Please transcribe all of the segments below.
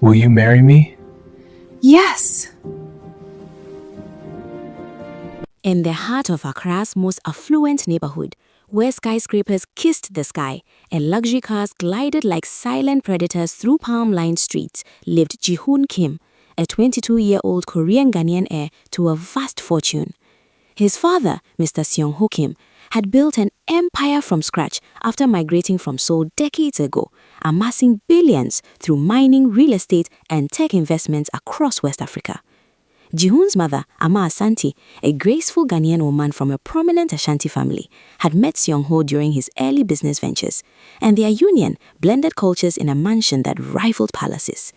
Will you marry me? Yes. In the heart of Accra's most affluent neighborhood, where skyscrapers kissed the sky and luxury cars glided like silent predators through palm-lined streets, lived Ji-hoon Kim, a 22-year-old Korean-Ghanaian heir to a vast fortune. His father, Mr. Seong-ho Kim, had built an empire from scratch after migrating from Seoul decades ago, amassing billions through mining, real estate, and tech investments across West Africa. Ji-hoon's mother, Ama Asante, a graceful Ghanaian woman from a prominent Ashanti family, had met Seong-ho during his early business ventures, and their union blended cultures in a mansion that rivaled palaces.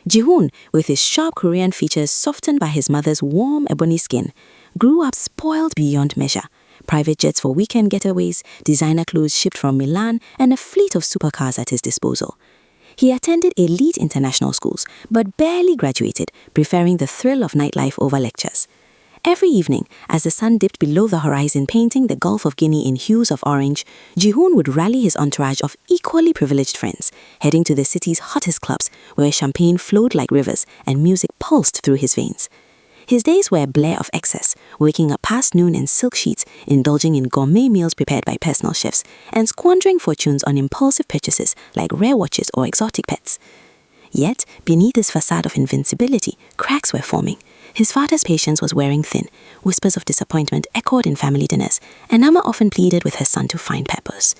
Ji-hoon, with his sharp Korean features softened by his mother's warm ebony skin, grew up spoiled beyond measure. Private jets for weekend getaways, designer clothes shipped from Milan, and a fleet of supercars at his disposal. He attended elite international schools, but barely graduated, preferring the thrill of nightlife over lectures. Every evening, as the sun dipped below the horizon painting the Gulf of Guinea in hues of orange, Ji-hoon would rally his entourage of equally privileged friends, heading to the city's hottest clubs, where champagne flowed like rivers and music pulsed through his veins. His days were a blare of excess, waking up past noon in silk sheets, indulging in gourmet meals prepared by personal chefs, and squandering fortunes on impulsive purchases like rare watches or exotic pets. Yet, beneath this facade of invincibility, cracks were forming. His father's patience was wearing thin, whispers of disappointment echoed in family dinners, and Amma often pleaded with her son to find purpose.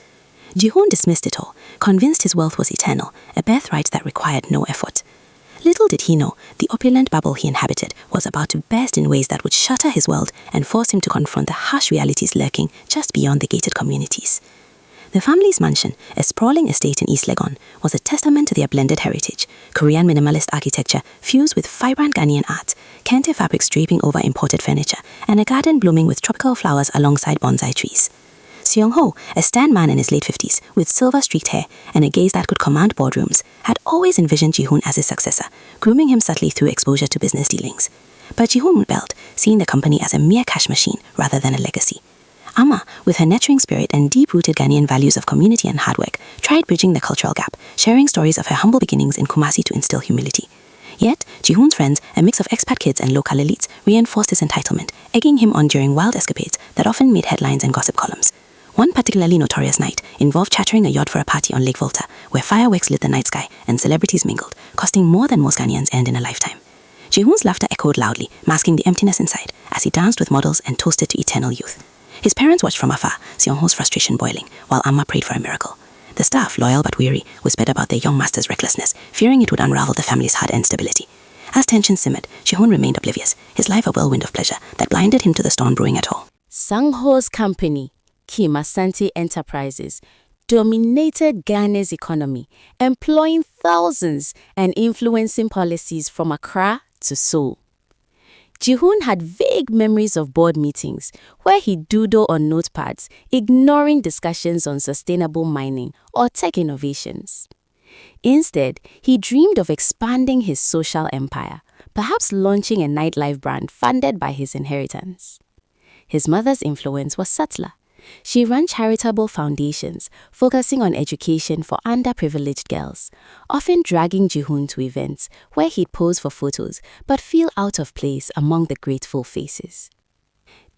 Ji-hoon dismissed it all, convinced his wealth was eternal, a birthright that required no effort. Little did he know, the opulent bubble he inhabited was about to burst in ways that would shatter his world and force him to confront the harsh realities lurking just beyond the gated communities. The family's mansion, a sprawling estate in East Legon, was a testament to their blended heritage, Korean minimalist architecture fused with vibrant Ghanaian art, kente fabrics draping over imported furniture, and a garden blooming with tropical flowers alongside bonsai trees. Seong-ho, a stern man in his late 50s, with silver-streaked hair and a gaze that could command boardrooms, had always envisioned Ji-hoon as his successor, grooming him subtly through exposure to business dealings. But Ji-hoon rebelled, seeing the company as a mere cash machine rather than a legacy. Amma, with her nurturing spirit and deep-rooted Ghanaian values of community and hard work, tried bridging the cultural gap, sharing stories of her humble beginnings in Kumasi to instill humility. Yet, Ji-hoon's friends, a mix of expat kids and local elites, reinforced his entitlement, egging him on during wild escapades that often made headlines and gossip columns. One particularly notorious night involved chartering a yacht for a party on Lake Volta, where fireworks lit the night sky and celebrities mingled, costing more than most Ghanaians earned in a lifetime. Ji-hoon's laughter echoed loudly, masking the emptiness inside, as he danced with models and toasted to eternal youth. His parents watched from afar, Seong-ho's frustration boiling, while Amma prayed for a miracle. The staff, loyal but weary, whispered about their young master's recklessness, fearing it would unravel the family's hard-earned stability. As tension simmered, Ji-hoon remained oblivious, his life a whirlwind of pleasure that blinded him to the storm brewing at home. Seong-ho's company, Kim Asante Enterprises, dominated Ghana's economy, employing thousands and influencing policies from Accra to Seoul. Ji-hoon had vague memories of board meetings where he'd doodle on notepads, ignoring discussions on sustainable mining or tech innovations. Instead, he dreamed of expanding his social empire, perhaps launching a nightlife brand funded by his inheritance. His mother's influence was subtler. She ran charitable foundations focusing on education for underprivileged girls, often dragging Ji-hoon to events where he'd pose for photos but feel out of place among the grateful faces.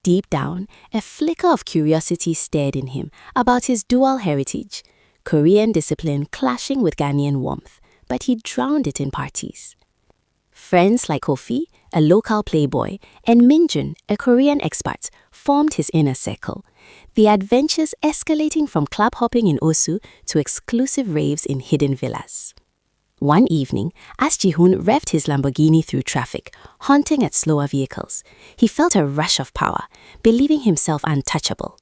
Deep down, a flicker of curiosity stirred in him about his dual heritage, Korean discipline clashing with Ghanaian warmth, but he drowned it in parties. Friends like Kofi, a local playboy, and Minjun, a Korean expat, formed his inner circle, the adventures escalating from club hopping in Osu to exclusive raves in hidden villas. One evening, as Ji-hoon revved his Lamborghini through traffic, hunting at slower vehicles, he felt a rush of power, believing himself untouchable.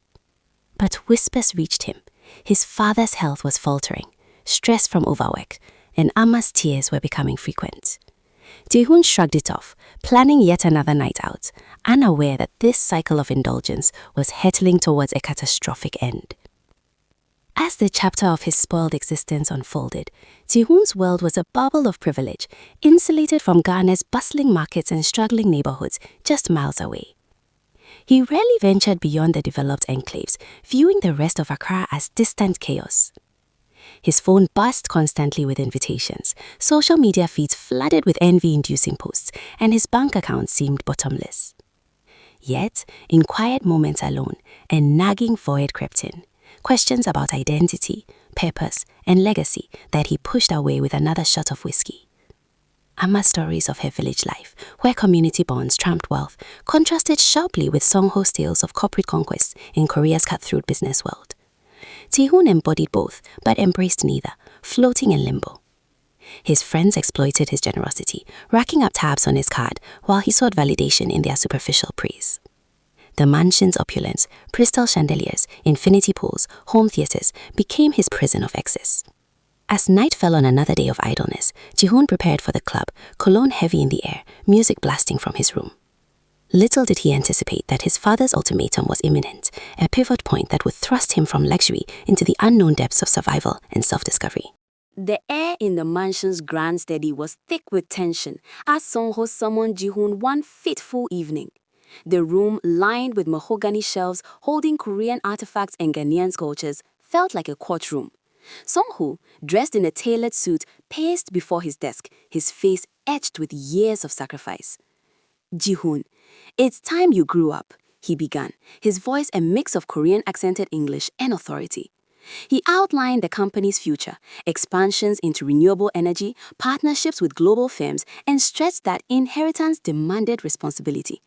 But whispers reached him. His father's health was faltering, stress from overwork, and Amma's tears were becoming frequent. Ji-hoon shrugged it off, planning yet another night out, unaware that this cycle of indulgence was hurtling towards a catastrophic end. As the chapter of his spoiled existence unfolded, Ji-hoon's world was a bubble of privilege, insulated from Ghana's bustling markets and struggling neighborhoods just miles away. He rarely ventured beyond the developed enclaves, viewing the rest of Accra as distant chaos. His phone buzzed constantly with invitations, social media feeds flooded with envy-inducing posts, and his bank account seemed bottomless. Yet, in quiet moments alone, a nagging void crept in. Questions about identity, purpose, and legacy that he pushed away with another shot of whiskey. Amma's stories of her village life, where community bonds trumped wealth, contrasted sharply with Songho's tales of corporate conquest in Korea's cutthroat business world. Ji-hoon embodied both, but embraced neither, floating in limbo. His friends exploited his generosity, racking up tabs on his card while he sought validation in their superficial praise. The mansion's opulence, crystal chandeliers, infinity pools, home theaters became his prison of excess. As night fell on another day of idleness, Ji-hoon prepared for the club, cologne heavy in the air, music blasting from his room. Little did he anticipate that his father's ultimatum was imminent, a pivot point that would thrust him from luxury into the unknown depths of survival and self-discovery. The air in the mansion's grand study was thick with tension as Songho summoned Ji-hoon one fateful evening. The room, lined with mahogany shelves holding Korean artifacts and Ghanaian sculptures, felt like a courtroom. Songho, dressed in a tailored suit, paced before his desk, his face etched with years of sacrifice. Ji-hoon, it's time you grew up, he began, his voice a mix of Korean accented English and authority. He outlined the company's future, expansions into renewable energy, partnerships with global firms, and stressed that inheritance demanded responsibility.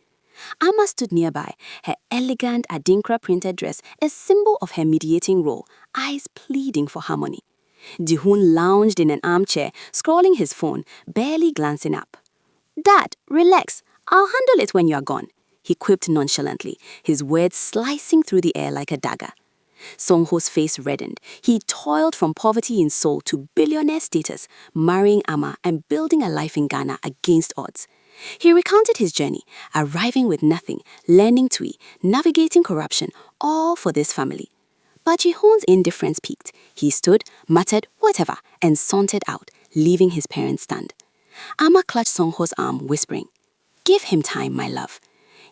Amma stood nearby, her elegant Adinkra printed dress a symbol of her mediating role, eyes pleading for harmony. Ji-hoon lounged in an armchair, scrolling his phone, barely glancing up. "Dad, relax. I'll handle it when you're gone," he quipped nonchalantly, his words slicing through the air like a dagger. Songho's face reddened. He toiled from poverty in Seoul to billionaire status, marrying Amma and building a life in Ghana against odds. He recounted his journey, arriving with nothing, learning Twi, navigating corruption, all for this family. But Ji-hoon's indifference peaked. He stood, muttered whatever, and sauntered out, leaving his parents stunned. Amma clutched Songho's arm, whispering, "Give him time, my love."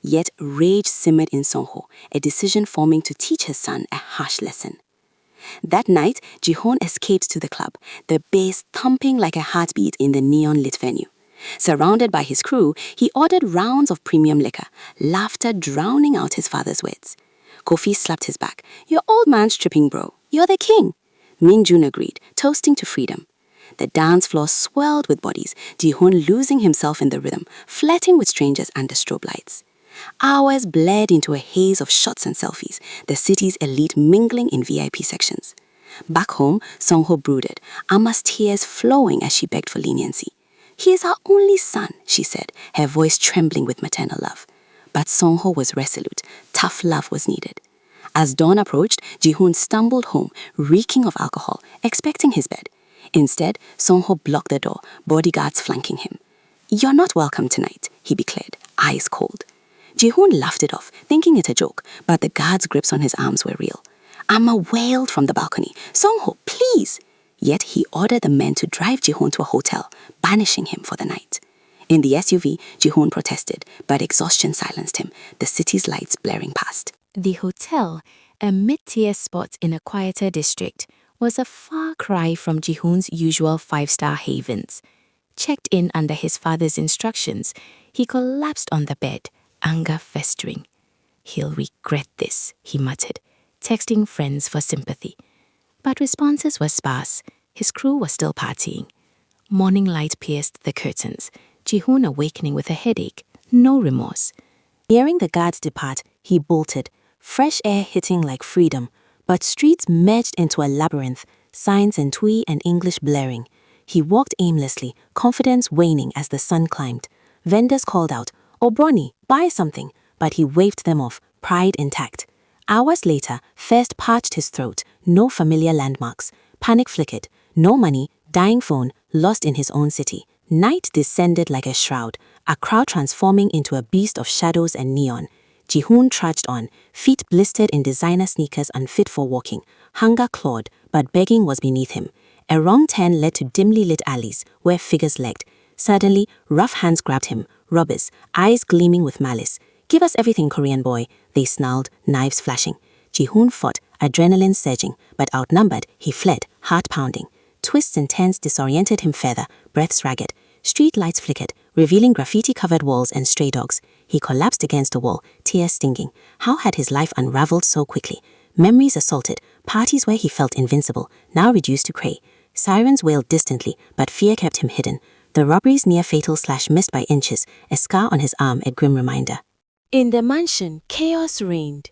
Yet rage simmered in Songho, a decision forming to teach his son a harsh lesson. That night, Ji-hoon escaped to the club, the bass thumping like a heartbeat in the neon-lit venue. Surrounded by his crew, he ordered rounds of premium liquor, laughter drowning out his father's words. Kofi slapped his back. "Your old man's tripping, bro. You're the king." Min Jun agreed, toasting to freedom. The dance floor swelled with bodies, Ji-hoon losing himself in the rhythm, flirting with strangers under strobe lights. Hours bled into a haze of shots and selfies, the city's elite mingling in VIP sections. Back home, Songho brooded, Amma's tears flowing as she begged for leniency. "He is our only son," she said, her voice trembling with maternal love. But Songho was resolute. Tough love was needed. As dawn approached, Ji-hoon stumbled home, reeking of alcohol, expecting his bed. Instead, Songho blocked the door, bodyguards flanking him. "You're not welcome tonight," he declared, eyes cold. Ji-hoon laughed it off, thinking it a joke, but the guards' grips on his arms were real. Amma wailed from the balcony, "Songho, please!" Yet he ordered the men to drive Ji-hoon to a hotel, banishing him for the night. In the SUV, Ji-hoon protested, but exhaustion silenced him, the city's lights blaring past. The hotel, a mid-tier spot in a quieter district, was a far cry from Ji-hoon's usual five-star havens. Checked in under his father's instructions, he collapsed on the bed, anger festering. "He'll regret this," he muttered, texting friends for sympathy. But responses were sparse. His crew was still partying. Morning light pierced the curtains, Ji-hoon awakening with a headache, no remorse. Hearing the guards depart, he bolted, fresh air hitting like freedom, but streets merged into a labyrinth, signs in Twi and English blaring. He walked aimlessly, confidence waning as the sun climbed. Vendors called out, "Obroni, buy something," but he waved them off, pride intact. Hours later, thirst parched his throat, no familiar landmarks. Panic flickered, no money, dying phone, lost in his own city. Night descended like a shroud, a crowd transforming into a beast of shadows and neon. Ji-hoon trudged on, feet blistered in designer sneakers unfit for walking. Hunger clawed, but begging was beneath him. A wrong turn led to dimly lit alleys, where figures lagged. Suddenly, rough hands grabbed him, robbers, eyes gleaming with malice. "Give us everything, Korean boy," they snarled, knives flashing. Ji-hoon fought, adrenaline surging, but outnumbered, he fled, heart pounding. Twists and turns disoriented him further, breaths ragged. Street lights flickered, revealing graffiti-covered walls and stray dogs. He collapsed against a wall, tears stinging. How had his life unraveled so quickly? Memories assaulted, parties where he felt invincible, now reduced to prey. Sirens wailed distantly, but fear kept him hidden. The robbery's near-fatal slash missed by inches, a scar on his arm a grim reminder. In the mansion, chaos reigned.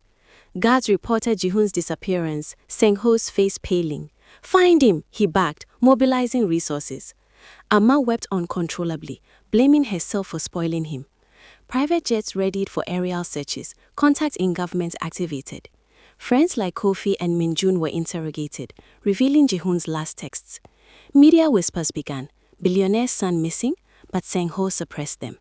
Guards reported Ji-hoon's disappearance, Seng-ho's face paling. "Find him," he barked, mobilizing resources. Amma wept uncontrollably, blaming herself for spoiling him. Private jets readied for aerial searches, contacts in government activated. Friends like Kofi and Minjun were interrogated, revealing Ji-hoon's last texts. Media whispers began, Billionaire's son missing, but Seng-ho suppressed them.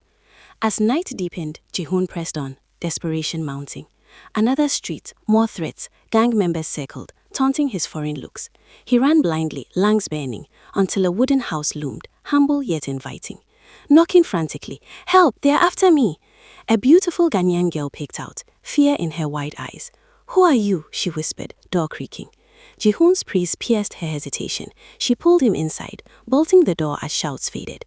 As night deepened, Ji-hoon pressed on, desperation mounting. Another street, more threats, gang members circled, taunting his foreign looks. He ran blindly, lungs burning, until a wooden house loomed, humble yet inviting. Knocking frantically, "Help, they're after me!" A beautiful Ghanaian girl peeked out, fear in her wide eyes. "Who are you?" she whispered, door creaking. Ji-hoon's praise pierced her hesitation. She pulled him inside, bolting the door as shouts faded.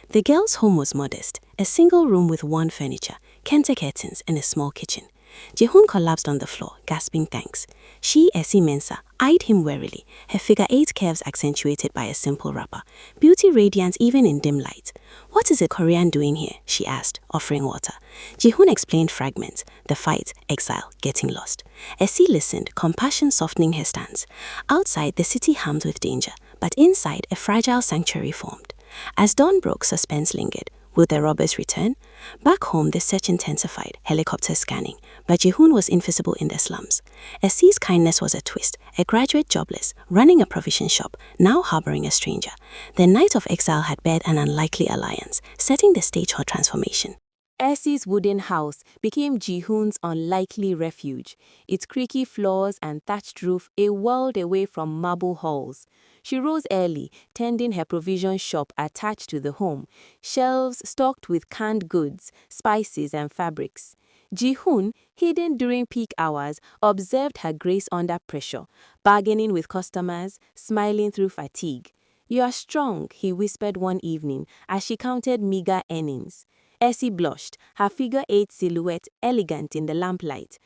The girl's home was modest, a single room with worn furniture, kente curtains, and a small kitchen. Ji-hoon collapsed on the floor, gasping thanks. She, Essie Mensah, eyed him warily, her figure-8 curves accentuated by a simple wrapper, beauty radiant even in dim light. "What is a Korean doing here?" she asked, offering water. Ji-hoon explained fragments, the fight, exile, getting lost. Essie listened, compassion softening her stance. Outside, the city hummed with danger, but inside, a fragile sanctuary formed. As dawn broke, suspense lingered. Would the robbers return? Back home, the search intensified, helicopters scanning, but Ji-hoon was invisible in the slums. Essie's kindness was a twist, a graduate jobless, running a provision shop, now harboring a stranger. The night of exile had bared an unlikely alliance, setting the stage for transformation. Essie's wooden house became Ji-hoon's unlikely refuge, its creaky floors and thatched roof a world away from marble halls. She rose early, tending her provision shop attached to the home, shelves stocked with canned goods, spices, and fabrics. Ji-hoon, hidden during peak hours, observed her grace under pressure, bargaining with customers, smiling through fatigue. "You are strong," he whispered one evening as she counted meager earnings. Essie blushed, her figure-8 silhouette elegant in the lamplight.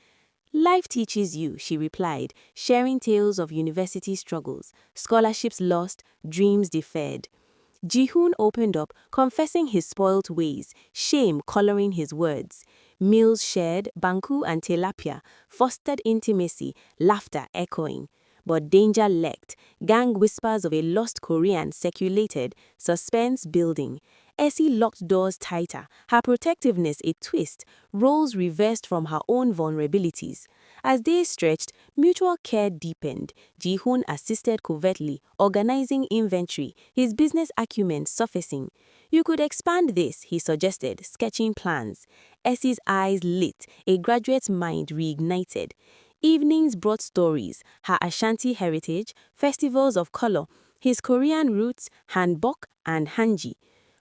"Life teaches you," she replied, sharing tales of university struggles, scholarships lost, dreams deferred. Ji-hoon opened up, confessing his spoilt ways, shame coloring his words. Meals shared, banku and tilapia, fostered intimacy, laughter echoing. But danger lurked, gang whispers of a lost Korean circulated, suspense building. Essie locked doors tighter, her protectiveness a twist, roles reversed from her own vulnerabilities. As days stretched, mutual care deepened. Ji-hoon assisted covertly, organizing inventory, his business acumen surfacing. "You could expand this," he suggested, sketching plans. Essie's eyes lit, a graduate's mind reignited. Evenings brought stories, her Ashanti heritage, festivals of color, his Korean roots, hanbok and hanji.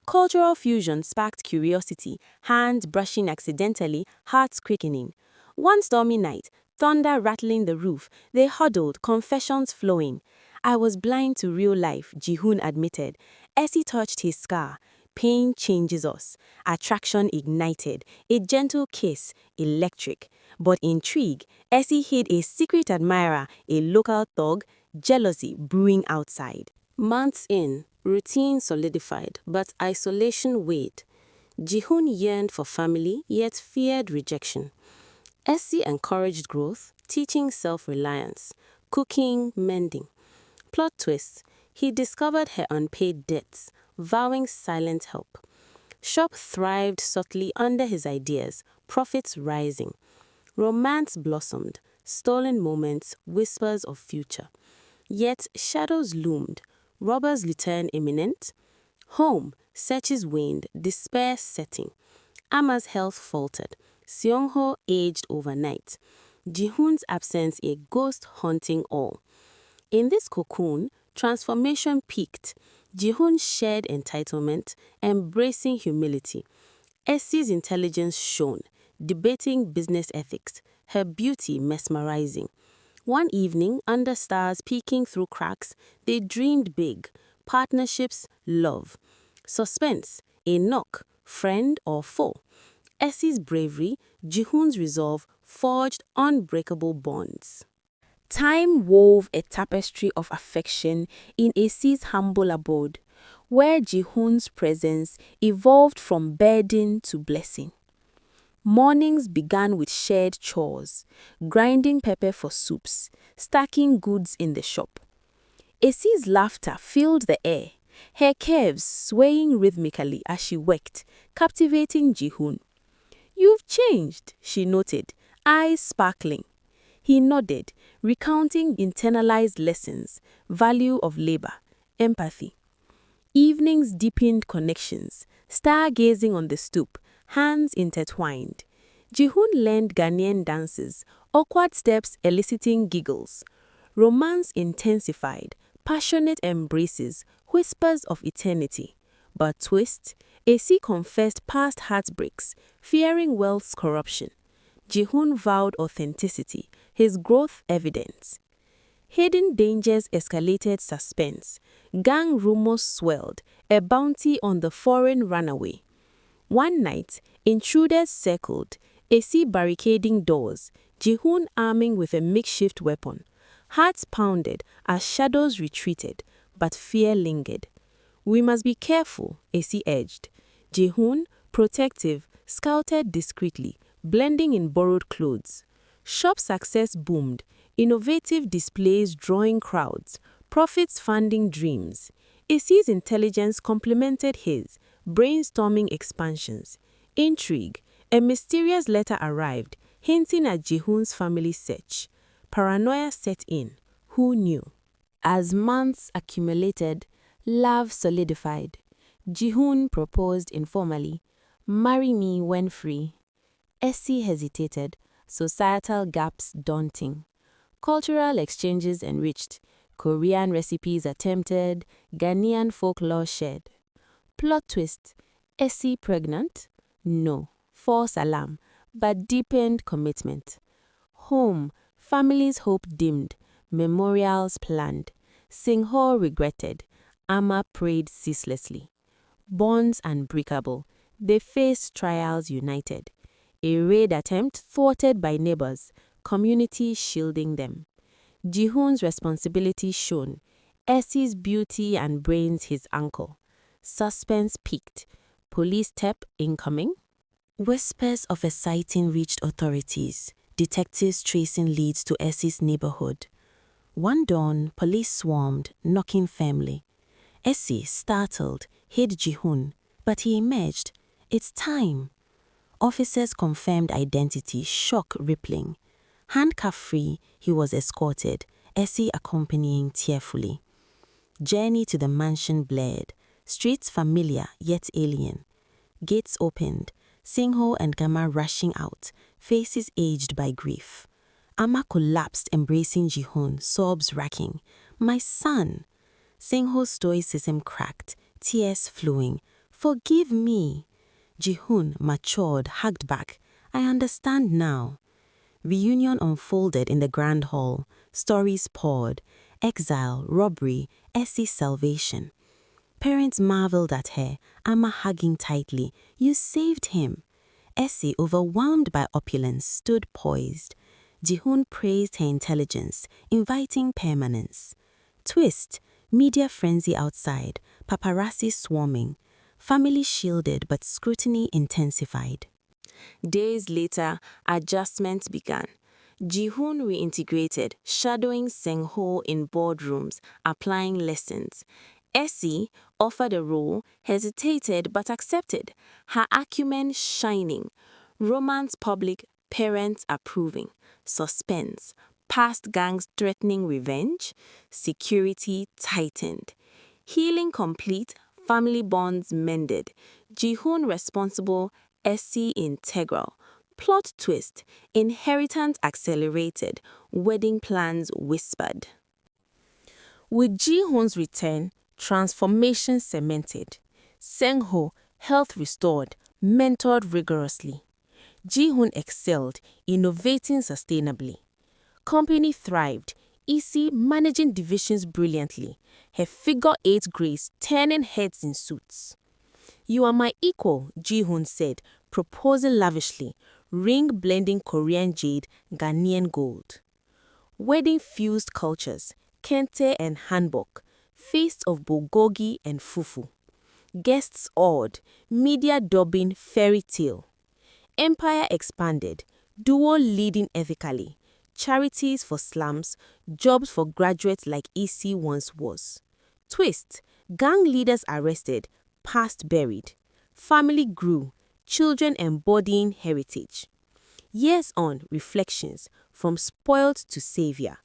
Cultural fusion sparked curiosity, hands brushing accidentally, hearts quickening. One stormy night, thunder rattling the roof, they huddled, confessions flowing. "I was blind to real life," Ji-hoon admitted. Essie touched his scar. "Pain changes us." Attraction ignited. A gentle kiss, electric. But intrigue, Essie hid a secret admirer, a local thug, jealousy brewing outside. Months in, routine solidified, but isolation weighed. Ji-hoon yearned for family, yet feared rejection. Essie encouraged growth, teaching self-reliance, cooking, mending. Plot twist, he discovered her unpaid debts, vowing silent help. Shop thrived subtly under his ideas, profits rising. Romance blossomed, stolen moments, whispers of future. Yet shadows loomed, robbers' return imminent. Home, searches waned, despair setting. Amma's health faltered. Seong-ho aged overnight. Ji-hoon's absence a ghost haunting all. In this cocoon, transformation peaked. Ji-hoon shared entitlement, embracing humility. Essie's intelligence shone, debating business ethics, her beauty mesmerizing. One evening, under stars peeking through cracks, they dreamed big. Partnerships, love. Suspense, a knock, friend or foe. Essie's bravery, Ji-hoon's resolve forged unbreakable bonds. Time wove a tapestry of affection in Essie's humble abode, where Ji-hoon's presence evolved from burden to blessing. Mornings began with shared chores, grinding pepper for soups, stacking goods in the shop. Essie's laughter filled the air, her curves swaying rhythmically as she worked, captivating Ji-hoon. "You've changed," she noted, eyes sparkling. He nodded, recounting internalized lessons, value of labor, empathy. Evenings deepened connections, stargazing on the stoop, hands intertwined. Ji-hoon learned Ghanaian dances, awkward steps eliciting giggles. Romance intensified, passionate embraces, whispers of eternity. But twist, Essie confessed past heartbreaks, fearing wealth's corruption. Ji-hoon vowed authenticity, his growth evident. Hidden dangers escalated suspense. Gang rumors swelled, a bounty on the foreign runaway. One night, intruders circled, Essie barricading doors, Ji-hoon arming with a makeshift weapon. Hearts pounded as shadows retreated, but fear lingered. "We must be careful," Essie urged. Ji-hoon, protective, scouted discreetly, blending in borrowed clothes. Shop success boomed, innovative displays drawing crowds, profits funding dreams. Essie's intelligence complemented his, brainstorming expansions. Intrigue, a mysterious letter arrived, hinting at Ji-hoon's family search. Paranoia set in. Who knew? As months accumulated, love solidified. Ji-hoon proposed informally, "Marry me when free." Essie hesitated, societal gaps daunting. Cultural exchanges enriched, Korean recipes attempted, Ghanaian folklore shared. Plot twist, Essie pregnant? No, false alarm, but deepened commitment. Home, family's hope dimmed, memorials planned. Singho regretted, Amma prayed ceaselessly. Bonds unbreakable, they faced trials united. A raid attempt thwarted by neighbors, community shielding them. Ji-hoon's responsibility shown, Essie's beauty and brains his uncle. Suspense peaked, police tape incoming. Whispers of a sighting reached authorities, detectives tracing leads to Essie's neighborhood. One dawn, police swarmed, knocking firmly. Essie, startled, hid Ji-hoon, but he emerged. "It's time." Officers confirmed identity, shock rippling. Handcuff-free, he was escorted, Essie accompanying tearfully. Journey to the mansion blurred, streets familiar yet alien. Gates opened, Singho and Gamma rushing out, faces aged by grief. Amma collapsed, embracing Ji-hoon, sobs racking. "My son!" Singho's stoicism cracked, tears flowing. "Forgive me." Ji-hoon, matured, hugged back. "I understand now." Reunion unfolded in the grand hall. Stories poured. Exile, robbery, Essie's salvation. Parents marveled at her, Amma hugging tightly. "You saved him." Essie, overwhelmed by opulence, stood poised. Ji-hoon praised her intelligence, inviting permanence. Twist, media frenzy outside, paparazzi swarming. Family shielded but scrutiny intensified. Days later, adjustments began. Ji-hoon reintegrated, shadowing Singho in boardrooms, applying lessons. Essie, offered a role, hesitated but accepted, her acumen shining. Romance public, parents approving. Suspense, past gangs threatening revenge. Security tightened. Healing complete, family bonds mended. Ji-hoon responsible, Essie integral. Plot twist, inheritance accelerated, wedding plans whispered. With Ji-hoon's return, transformation cemented. Singho, health restored, mentored rigorously. Ji-hoon excelled, innovating sustainably. Company thrived, Issy managing divisions brilliantly, her figure-8 grace turning heads in suits. "You are my equal," Ji-hoon said, proposing lavishly, ring blending Korean jade, Ghanaian gold. Wedding fused cultures, kente and hanbok, feast of bulgogi and fufu. Guests awed, media dubbing fairy tale. Empire expanded, duo leading ethically. Charities for slums, jobs for graduates like Issy once was. Twist, gang leaders arrested, past buried. Family grew, children embodying heritage. Years on, reflections, from spoiled to savior.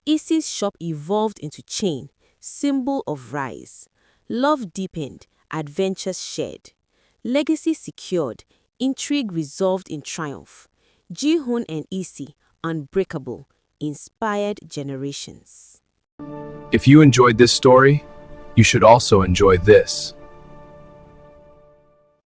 Issy's shop evolved into chain, symbol of rise. Love deepened, adventures shared. Legacy secured, intrigue resolved in triumph. Ji-hoon and Issy, unbreakable, inspired generations. If you enjoyed this story, you should also enjoy this.